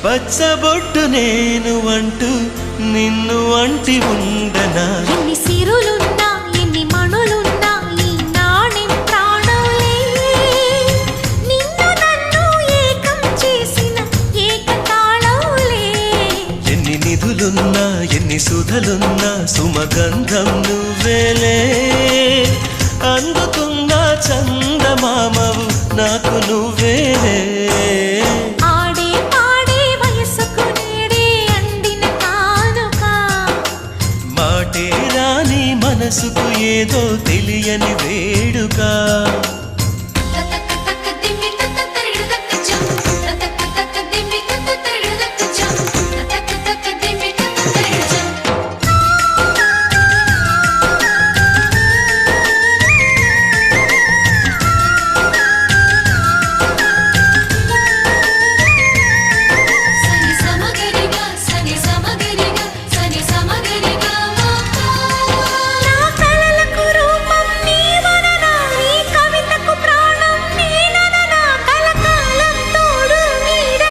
పచ్చబొట్టు నేను అంటూ నిన్ను అంటి ఉండనా ఎన్ని సిరులున్నా ఎన్ని మణులున్నా ఈ నాణెం ప్రాణంలే నిన్ను నన్ను ఏకం చేసిన ఏకతాళంలే ఎన్ని నిధులున్నా ఎన్ని సుధలున్నా సుమగంధం నువ్వేలే అందుకున్న చందమామవు నాకు నువ్వేలే ఆడే పాడే వయసుకు నేడే అందిన కానుక మాటే రాని మనసుకు ఏదో తెలియని వేడుక